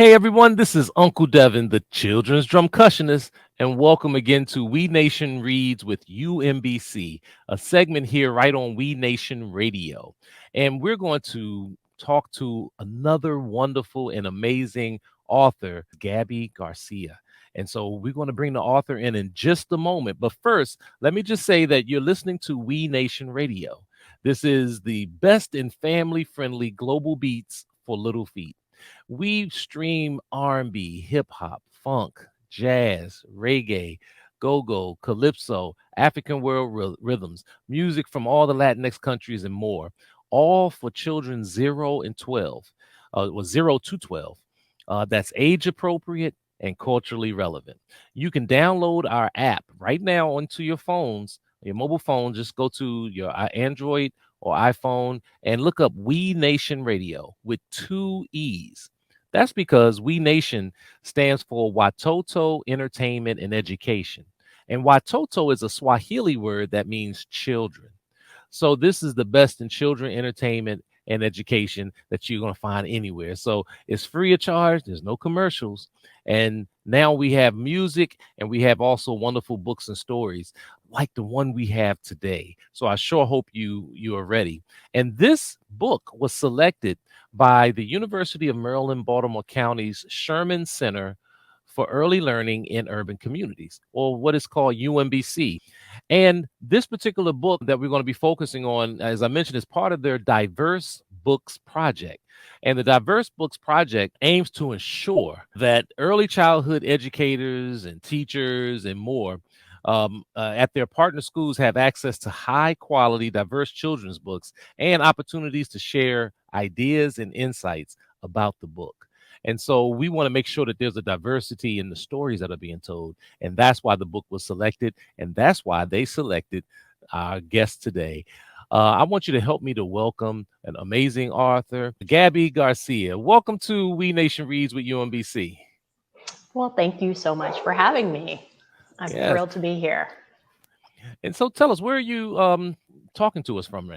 Hey everyone, this is Uncle Devin, the children's drumcussionist, and welcome again to We Nation Reads with UMBC, a segment here right on We Nation Radio. And we're going to talk to another wonderful and amazing author, Gabi Garcia. And so we're going to bring the author in just a moment. But first, let me just say that you're listening to We Nation Radio. This is the best in family-friendly global beats for little feet. We stream R&B, hip hop, funk, jazz, reggae, go-go, calypso, African world rhythms, music from all the Latinx countries and more, all for children 0 and 12, 0 to 12. That's age appropriate and culturally relevant. You can download our app right now onto your phones, your mobile phone. Just go to your Android or iPhone and look up We Nation Radio with two E's. That's because We Nation stands for Watoto Entertainment and Education. And Watoto is a Swahili word that means children. So this is the best in children entertainment and education that you're going to find anywhere. So it's free of charge. There's no commercials. And now we have music and we have also wonderful books and stories like the one we have today. So I sure hope you are ready. And this book was selected by the University of Maryland, Baltimore County's Sherman Center for Early Learning in Urban Communities, or what is called UMBC. And this particular book that we're going to be focusing on, as I mentioned, is part of their Diverse Books Project. And the Diverse Books Project aims to ensure that early childhood educators and teachers and more at their partner schools have access to high quality, diverse children's books and opportunities to share ideas and insights about the book. And so we want to make sure that there's a diversity in the stories that are being told. And that's why the book was selected. And that's why they selected our guest today. I want you to help me to welcome an amazing author, Gabi Garcia. Welcome to We Nation Reads with UMBC. Well, thank you so much for having me. I'm Yes. thrilled to be here. And so tell us, where are you talking to us from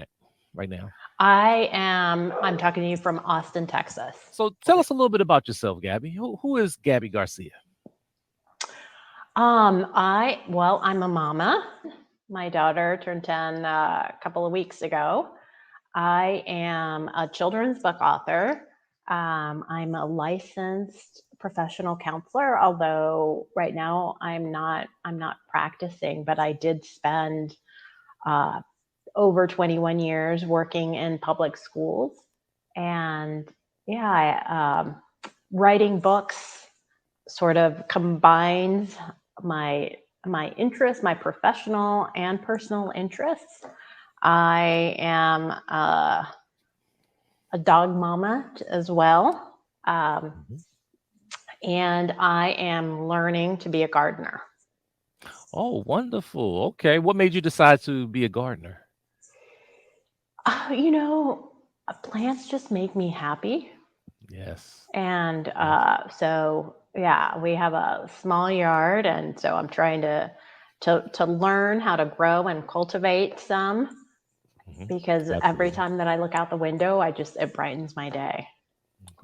right now? I'm talking to you from Austin, Texas. So tell us a little bit about yourself, Gabi. Who is Gabi Garcia? I'm a mama. My daughter turned 10 a couple of weeks ago. I am a children's book author. I'm a licensed professional counselor, although right now I'm not practicing, but I did spend uh, over 21 years working in public schools. And yeah, writing books sort of combines my my interests, my professional and personal interests. I am a dog mama as well, Mhm. and I am learning to be a gardener. Oh, wonderful. Okay. What made you decide to be a gardener? Uh, you know, Plants just make me happy. Yes. And Yes. so, yeah, we have a small yard, and so I'm trying to learn how to grow and cultivate some Mhm. because every Absolutely. time that I look out the window, it brightens my day.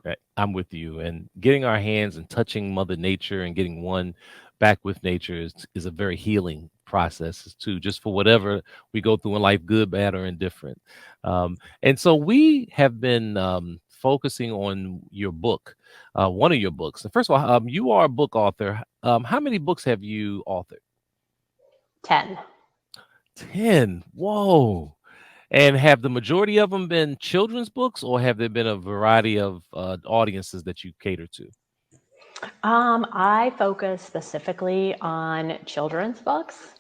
Right. I'm with you. And getting our hands and touching Mother Nature and getting one back with nature is a very healing process too, just for whatever we go through in life, good, bad, or indifferent. And so we have been focusing on your book, one of your books. And first of all, you are a book author. How many books have you authored? 10. 10. Whoa. And have the majority of them been children's books, or have there been a variety of audiences that you cater to? I focus specifically on children's books,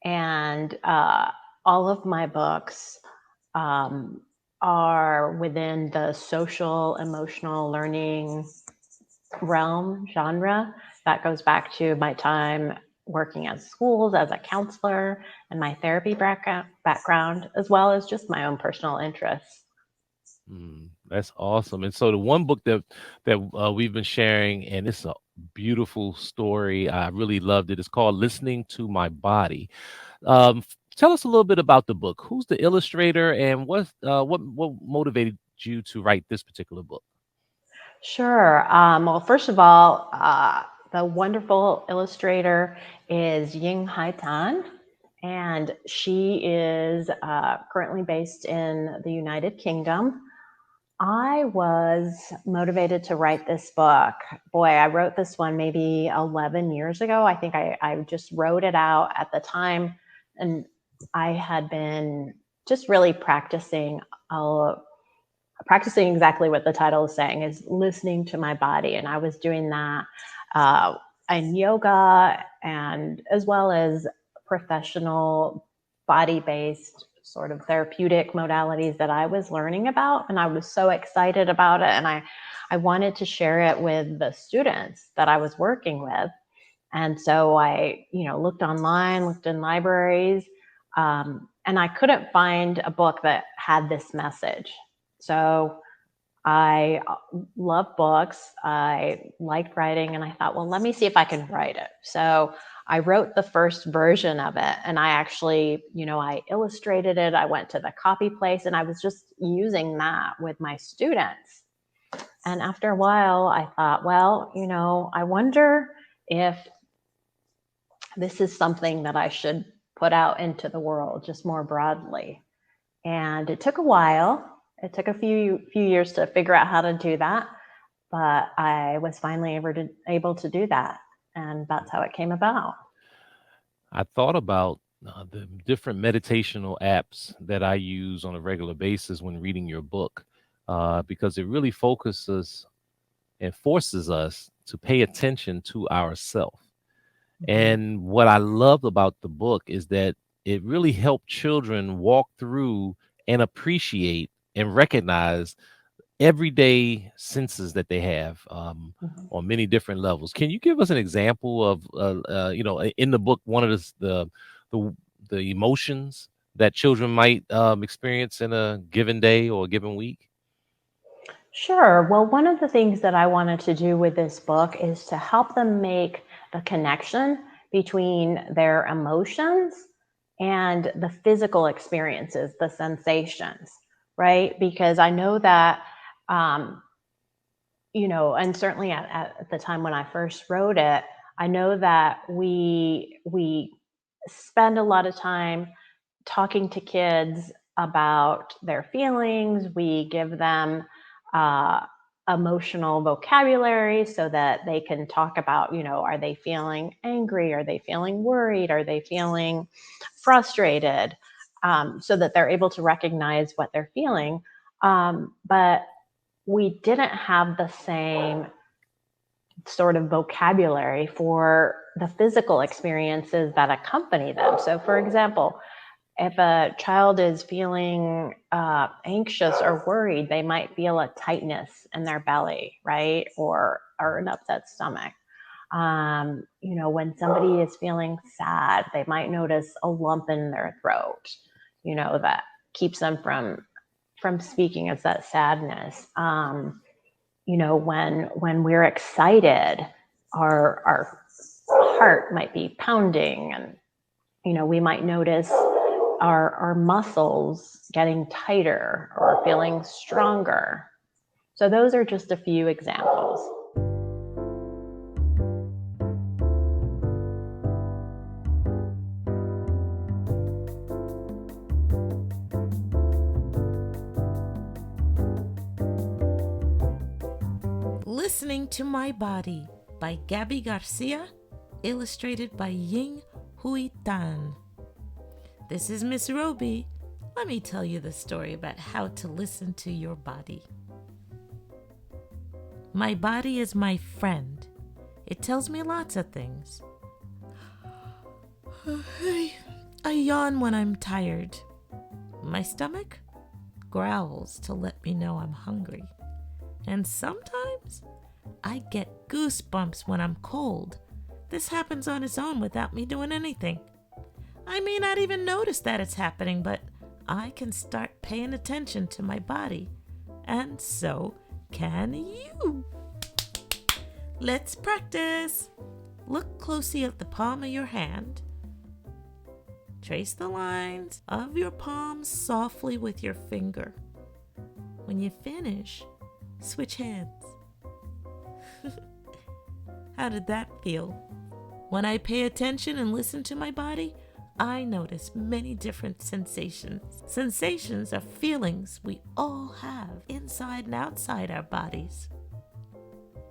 and all of my books um, are within the social emotional learning realm genre. That goes back to my time working at schools as a counselor and my therapy background, as well as just my own personal interests. That's awesome. And so the one book that we've been sharing, and it's a beautiful story. I really loved it. It's called "Listening to My Body." Tell us a little bit about the book. Who's the illustrator, and what motivated you to write this particular book? Sure. Well, first of all, the wonderful illustrator is Ying Hai Tan, and she is currently based in the United Kingdom. I was motivated to write this book. Boy, I wrote this one maybe 11 years ago. I think I just wrote it out at the time, and I had been just really practicing exactly what the title is saying, is listening to my body. And I was doing that uh, in yoga and as well as professional body-based sort of therapeutic modalities that I was learning about. And I was so excited about it. And I wanted to share it with the students that I was working with. And so I, looked online, looked in libraries, and I couldn't find a book that had this message. So I love books. I liked writing, and I thought, well, let me see if I can write it. So I wrote the first version of it, and I actually, I illustrated it. I went to the copy place, and I was just using that with my students. And after a while, I thought, well, I wonder if this is something that I should put out into the world just more broadly. And it took a while. It took a few years to figure out how to do that, but I was finally able to do that, and that's how it came about. I thought about the different meditational apps that I use on a regular basis when reading your book, because it really focuses and forces us to pay attention to ourselves. Mhm. And what I love about the book is that it really helped children walk through and appreciate and recognize everyday senses that they have, Mhm. on many different levels. Can you give us an example of, in the book, one of the, the emotions that children might experience in a given day or a given week? Sure. Well, one of the things that I wanted to do with this book is to help them make the connection between their emotions and the physical experiences, the sensations, right? Because I know that, um, and certainly at the time when I first wrote it, I know that we spend a lot of time talking to kids about their feelings. We give them uh, emotional vocabulary so that they can talk about, are they feeling angry? Are they feeling worried? Are they feeling frustrated? So that they're able to recognize what they're feeling. But we didn't have the same sort of vocabulary for the physical experiences that accompany them. So, for example, if a child is feeling anxious or worried, they might feel a tightness in their belly, right? Or an upset stomach. When somebody is feeling sad, they might notice a lump in their throat, that keeps them from speaking. It's that sadness. When we're excited, our heart might be pounding, and we might notice our muscles getting tighter or feeling stronger. So those are just a few examples. Listening to My Body by Gabi Garcia, illustrated by Ying Hui Tan. This is Miss Roby. Let me tell you the story about how to listen to your body. My body is my friend. It tells me lots of things. I yawn when I'm tired. My stomach growls to let me know I'm hungry. And sometimes I get goosebumps when I'm cold. This happens on its own without me doing anything. I may not even notice that it's happening, but I can start paying attention to my body. And so can you. Let's practice. Look closely at the palm of your hand. Trace the lines of your palm softly with your finger. When you finish, switch hands. How did that feel? When I pay attention and listen to my body, I notice many different sensations. Sensations are feelings we all have inside and outside our bodies.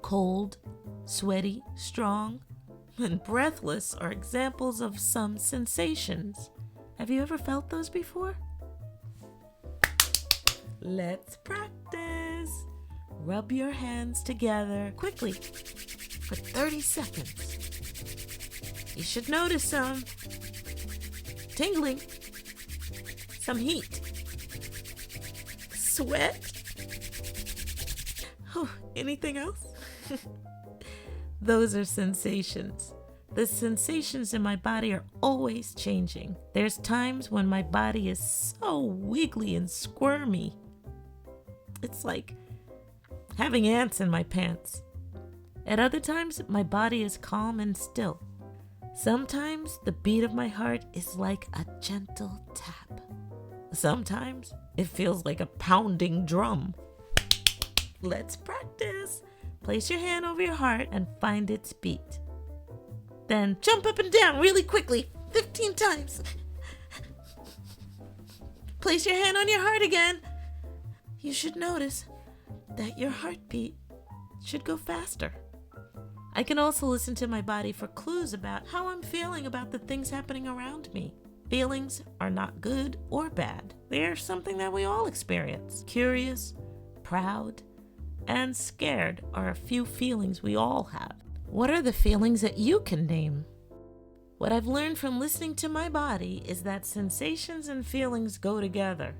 Cold, sweaty, strong, and breathless are examples of some sensations. Have you ever felt those before? Let's practice. Rub your hands together quickly for 30 seconds. You should notice some tingling, some heat, sweat. Oh, anything else? Those are sensations. The sensations in my body are always changing. There's times when my body is so wiggly and squirmy. It's like having ants in my pants. At other times, my body is calm and still. Sometimes the beat of my heart is like a gentle tap. Sometimes it feels like a pounding drum. Let's practice. Place your hand over your heart and find its beat. Then jump up and down really quickly, 15 times. Place your hand on your heart again. You should notice that your heartbeat should go faster. I can also listen to my body for clues about how I'm feeling about the things happening around me. Feelings are not good or bad. They're something that we all experience. Curious, proud, and scared are a few feelings we all have. What are the feelings that you can name? What I've learned from listening to my body is that sensations and feelings go together.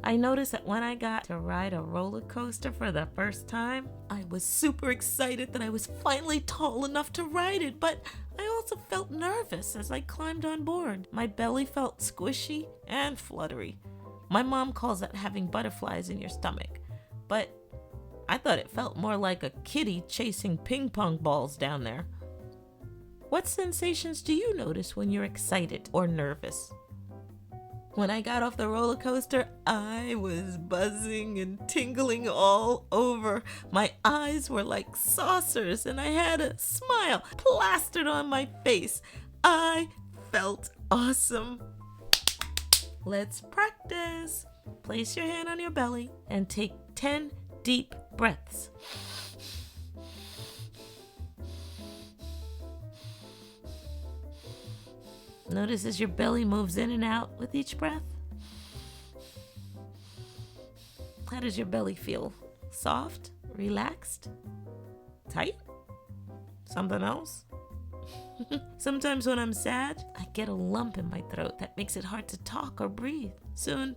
I noticed that when I got to ride a roller coaster for the first time, I was super excited that I was finally tall enough to ride it, but I also felt nervous as I climbed on board. My belly felt squishy and fluttery. My mom calls that having butterflies in your stomach, but I thought it felt more like a kitty chasing ping pong balls down there. What sensations do you notice when you're excited or nervous? When I got off the roller coaster, I was buzzing and tingling all over. My eyes were like saucers and I had a smile plastered on my face. I felt awesome. Let's practice. Place your hand on your belly and take 10 deep breaths. Notice as your belly moves in and out with each breath. How does your belly feel? Soft? Relaxed? Tight? Something else? Sometimes when I'm sad, I get a lump in my throat that makes it hard to talk or breathe. Soon,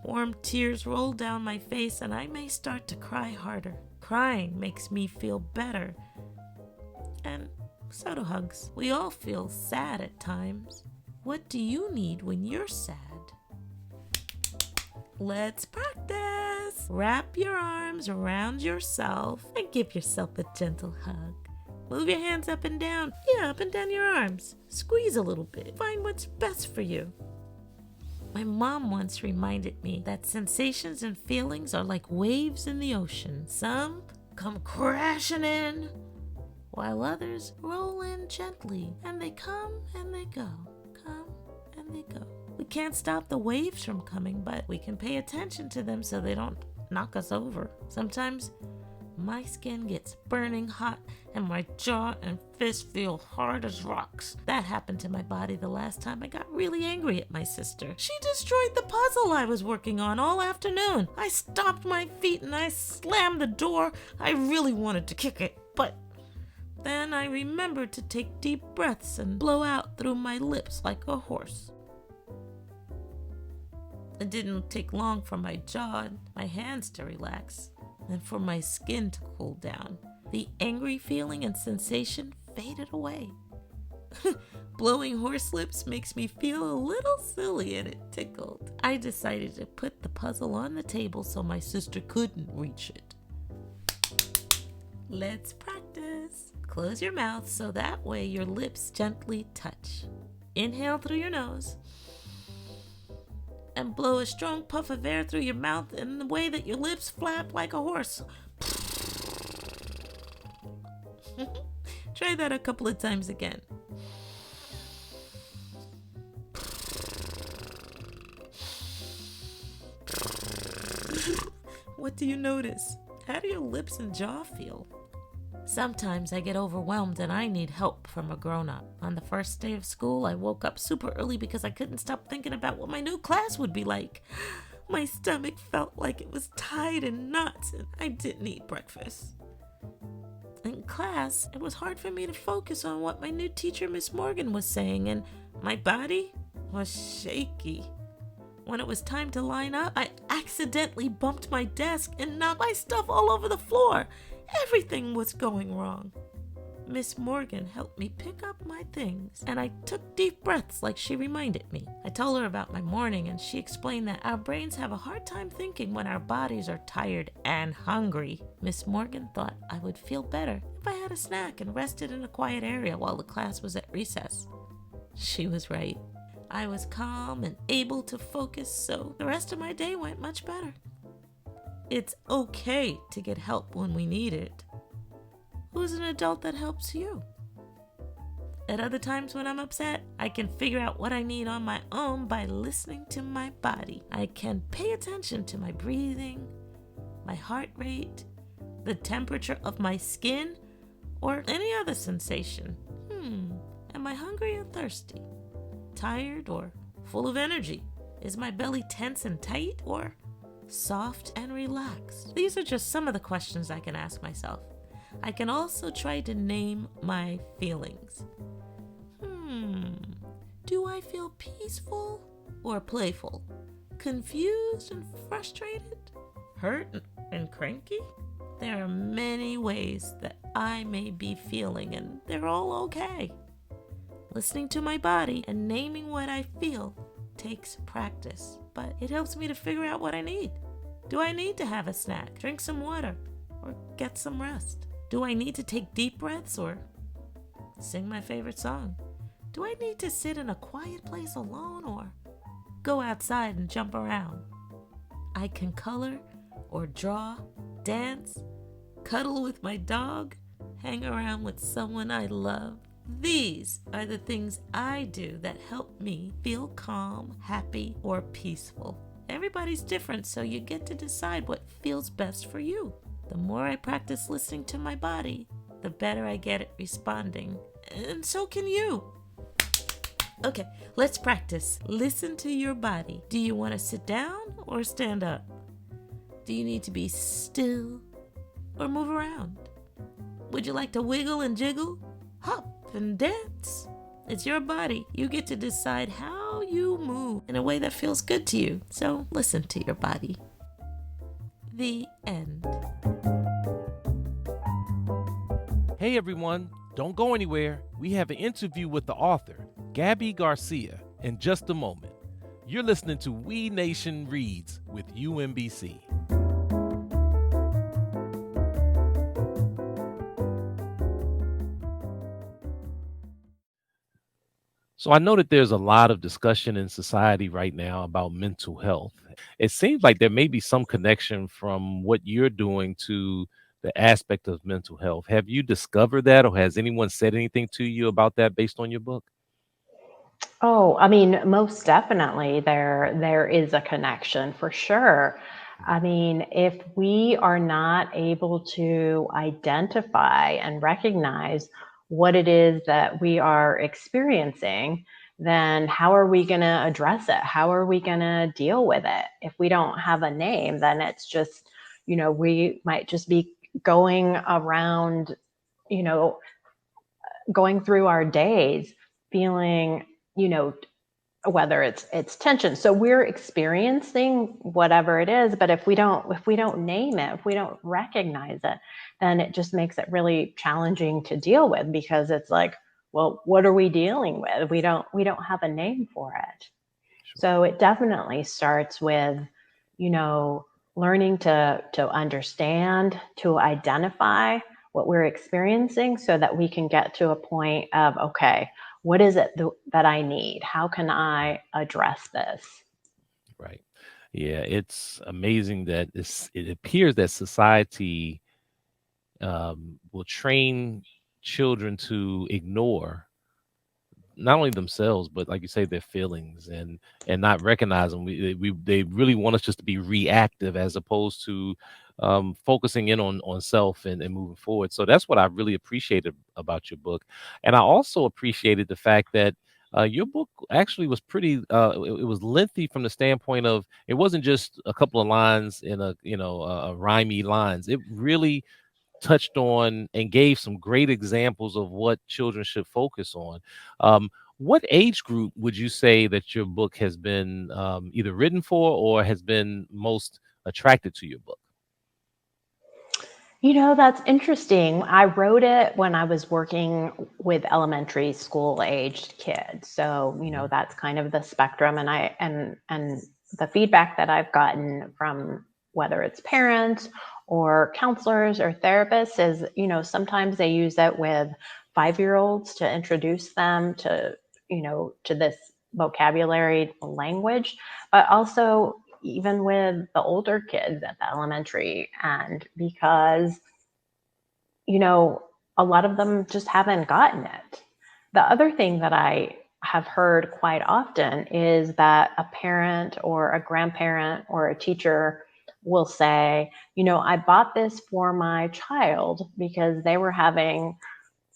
warm tears roll down my face and I may start to cry harder. Crying makes me feel better. And so do hugs. We all feel sad at times. What do you need when you're sad? Let's practice. Wrap your arms around yourself and give yourself a gentle hug. Move your hands up and down. Yeah, up and down your arms. Squeeze a little bit. Find what's best for you. My mom once reminded me that sensations and feelings are like waves in the ocean. Some come crashing in, while others roll in gently, and they come and they go, come and they go. We can't stop the waves from coming, but we can pay attention to them so they don't knock us over. Sometimes my skin gets burning hot and my jaw and fist feel hard as rocks. That happened to my body the last time I got really angry at my sister. She destroyed the puzzle I was working on all afternoon. I stomped my feet and I slammed the door. I really wanted to kick it, but then I remembered to take deep breaths and blow out through my lips like a horse. It didn't take long for my jaw and my hands to relax, and for my skin to cool down. The angry feeling and sensation faded away. Blowing horse lips makes me feel a little silly and it tickled. I decided to put the puzzle on the table so my sister couldn't reach it. Let's practice. Close your mouth so that way your lips gently touch. Inhale through your nose and blow a strong puff of air through your mouth in the way that your lips flap like a horse. Try that a couple of times again. What do you notice? How do your lips and jaw feel? Sometimes I get overwhelmed and I need help from a grown-up. On the first day of school, I woke up super early because I couldn't stop thinking about what my new class would be like. My stomach felt like it was tied in knots and I didn't eat breakfast. In class, it was hard for me to focus on what my new teacher, Miss Morgan, was saying, and my body was shaky. When it was time to line up, I accidentally bumped my desk and knocked my stuff all over the floor. Everything was going wrong. Miss Morgan helped me pick up my things, and I took deep breaths like she reminded me. I told her about my morning, and she explained that our brains have a hard time thinking when our bodies are tired and hungry. Miss Morgan thought I would feel better if I had a snack and rested in a quiet area while the class was at recess. She was right. I was calm and able to focus, so the rest of my day went much better. It's okay to get help when we need it. Who's an adult that helps you? At other times when I'm upset, I can figure out what I need on my own by listening to my body. I can pay attention to my breathing, my heart rate, the temperature of my skin, or any other sensation. Am I hungry or thirsty? Tired or full of energy? Is my belly tense and tight or soft and relaxed? These are just some of the questions I can ask myself. I can also try to name my feelings. Do I feel peaceful or playful? Confused and frustrated? Hurt and cranky? There are many ways that I may be feeling, and they're all okay. Listening to my body and naming what I feel takes practice, but it helps me to figure out what I need. Do I need to have a snack, drink some water, or get some rest? Do I need to take deep breaths or sing my favorite song? Do I need to sit in a quiet place alone or go outside and jump around? I can color or draw, dance, cuddle with my dog, hang around with someone I love. These are the things I do that help me feel calm, happy, or peaceful. Everybody's different, so you get to decide what feels best for you. The more I practice listening to my body, the better I get at responding. And so can you. Okay, let's practice. Listen to your body. Do you want to sit down or stand up? Do you need to be still or move around? Would you like to wiggle and jiggle? Hop and dance? It's your body. You get to decide how you move in a way that feels good to you. So listen to your body. The end. Hey everyone, don't go anywhere. We have an interview with the author, Gabi Garcia, in just a moment. You're listening to We Nation Reads with UMBC. So I know that there's a lot of discussion in society right now about mental health. It seems like there may be some connection from what you're doing to the aspect of mental health. Have you discovered that, or has anyone said anything to you about that based on your book? Oh, I mean, most definitely there is a connection for sure. I mean, if we are not able to identify and recognize what it is that we are experiencing, then how are we going to address it? How are we going to deal with it? If we don't have a name, then it's just, we might just be going around, you know, going through our days feeling, you know, whether it's tension. So we're experiencing whatever it is, but if we don't name it, if we don't recognize it, then it just makes it really challenging to deal with, because it's like, well, what are we dealing with? We don't have a name for it. Sure. So it definitely starts with, learning to understand, to identify what we're experiencing, so that we can get to a point of, okay, what is it that I need? How can I address this? Right. Yeah, it's amazing that it appears that society will train children to ignore not only themselves, but like you say, their feelings and not recognize them. They really want us just to be reactive as opposed to focusing in on self and moving forward. So that's what I really appreciated about your book, and I also appreciated the fact that. Your book actually was pretty. It was lengthy from the standpoint of it wasn't just a couple of lines in a rhymey lines. It really touched on and gave some great examples of what children should focus on. What age group would you say that your book has been either written for or has been most attracted to your book? That's interesting. I wrote it when I was working with elementary school aged kids. So, Mhm. that's kind of the spectrum. And the feedback that I've gotten from whether it's parents or counselors or therapists is, sometimes they use it with 5-year-olds to introduce them to this vocabulary language, but also even with the older kids at the elementary. And because you know, a lot of them just haven't gotten it. The other thing that I have heard quite often is that a parent or a grandparent or a teacher will say, I bought this for my child because they were having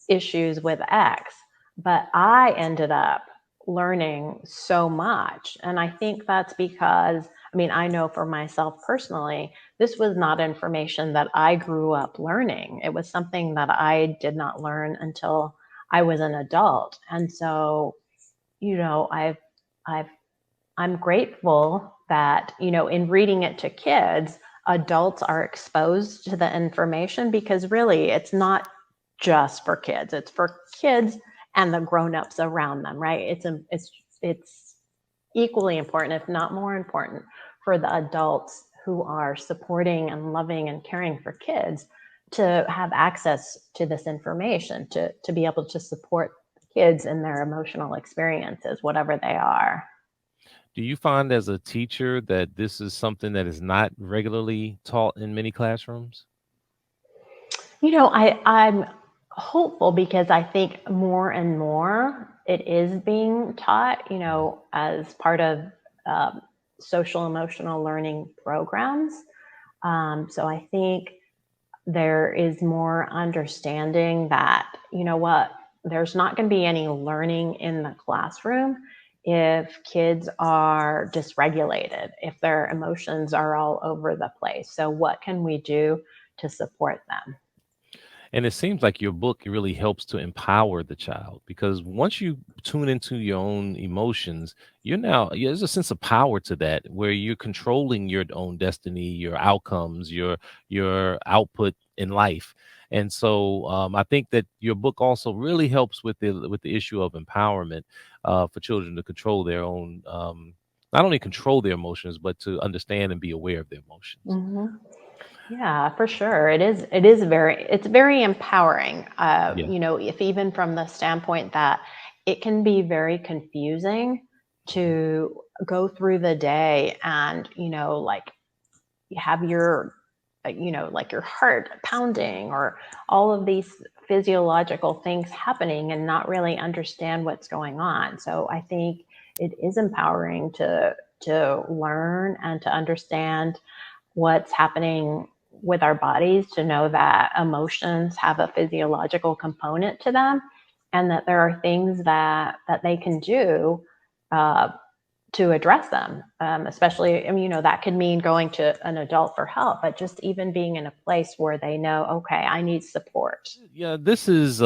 issues with X, but I ended up learning so much. And I think that's because, I know for myself personally, this was not information that I grew up learning. It was something that I did not learn until I was an adult. And so, you know, I've, I've, I'm grateful that, in reading it to kids, adults are exposed to the information because really it's not just for kids. It's for kids and the grown-ups around them, right? It's equally important, if not more important, for the adults who are supporting and loving and caring for kids to have access to this information, to be able to support kids in their emotional experiences, whatever they are. Do you find as a teacher that this is something that is not regularly taught in many classrooms? I'm hopeful because I think more and more it is being taught, Mhm. as part of um, social emotional learning programs. So I think there is more understanding that, what, there's not going to be any learning in the classroom if kids are dysregulated, if their emotions are all over the place. So, what can we do to support them? And it seems like your book really helps to empower the child because once you tune into your own emotions, there's a sense of power to that where you're controlling your own destiny, your outcomes, your output in life. And so I think that your book also really helps with the issue of empowerment for children to control their own not only control their emotions, but to understand and be aware of their emotions. hmm Yeah, for sure. It's very empowering. Yeah. If even from the standpoint that it can be very confusing Mhm. to go through the day and, like you have your, like your heart pounding or all of these physiological things happening and not really understand what's going on. So I think it is empowering to learn and to understand what's happening with our bodies, to know that emotions have a physiological component to them and that there are things that they can do uh, to address them. Especially, that could mean going to an adult for help, but just even being in a place where they know, okay, I need support. Yeah, this is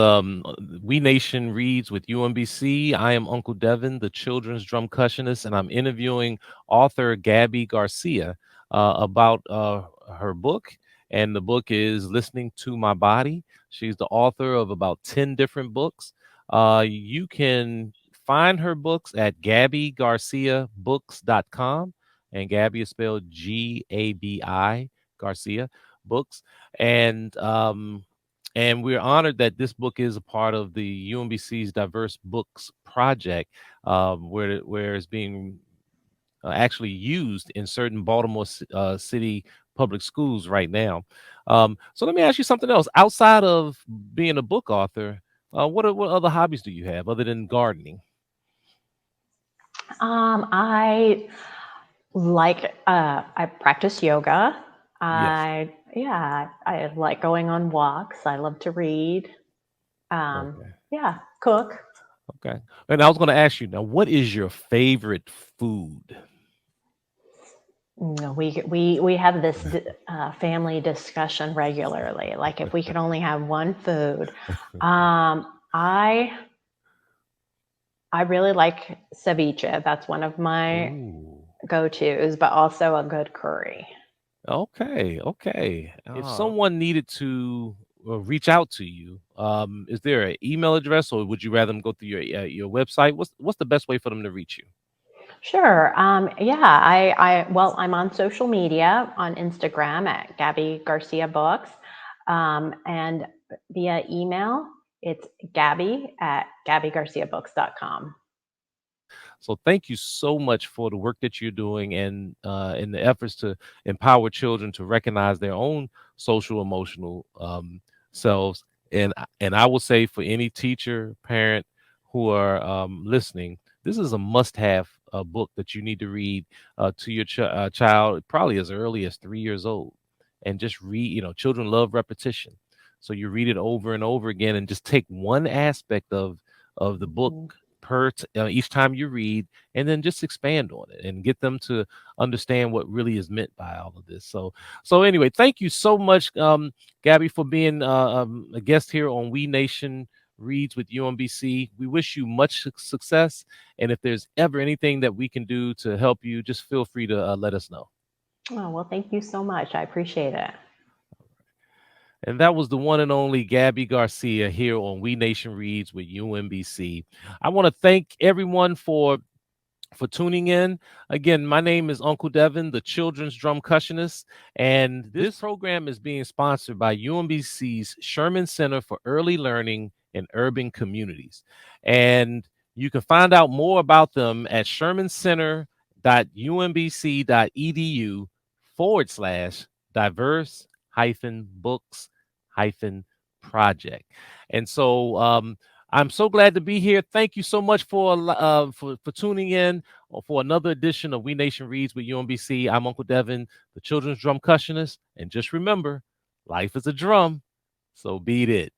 We Nation Reads with UMBC. I am Uncle Devin, the children's drum cushionist, and I'm interviewing author Gabi Garcia about her book. And the book is Listening to My Body. She's the author of about 10 different books. You can find her books at GabiGarciaBooks.com. And Gabi is spelled Gabi Garcia Books. And we're honored that this book is a part of the UMBC's Diverse Books Project, where it's being actually used in certain Baltimore City public schools right now. So let me ask you something else. Outside of being a book author, what other hobbies do you have other than gardening? I I practice yoga. Yes. I like going on walks. I love to read. Okay. Yeah, cook. Okay. And I was going to ask you now, what is your favorite food? No, we have this family discussion regularly. Like if we could only have one food, um, I I really like ceviche. That's one of my Ooh. go-tos, but also a good curry. Okay. Okay. If Oh. someone needed to reach out to you, is there an email address, or would you rather them go through your website? What's the best way for them to reach you? Sure. Well, I'm on social media on Instagram at Gabi Garcia Books, and via email, it's Gabi at GabiGarciaBooks.com. So thank you so much for the work that you're doing and in the efforts to empower children to recognize their own social emotional selves. And I will say for any teacher, parent who are listening, this is a must-have book that you need to read to your child probably as early as 3 years old, and just read. Children love repetition, so you read it over and over again, and just take one aspect of the book Mhm. each time you read, and then just expand on it and get them to understand what really is meant by all of this. So anyway, thank you so much, Gabby, for being a guest here on We Nation Reads with UMBC. We wish you much success, and if there's ever anything that we can do to help you, just feel free to let us know. Oh, well, thank you so much. I appreciate it. And that was the one and only Gabby Garcia here on We Nation Reads with UMBC. I want to thank everyone for tuning in. Again, my name is Uncle Devin, the children's drum cushionist, and this program is being sponsored by UMBC's Sherman Center for Early Learning in Urban Communities. And you can find out more about them at shermancenter.umbc.edu/diverse books project. And so I'm so glad to be here. Thank you so much for tuning in for another edition of We Nation Reads with UMBC. I'm Uncle Devin, the children's drum cushionist, and just remember, life is a drum, so beat it.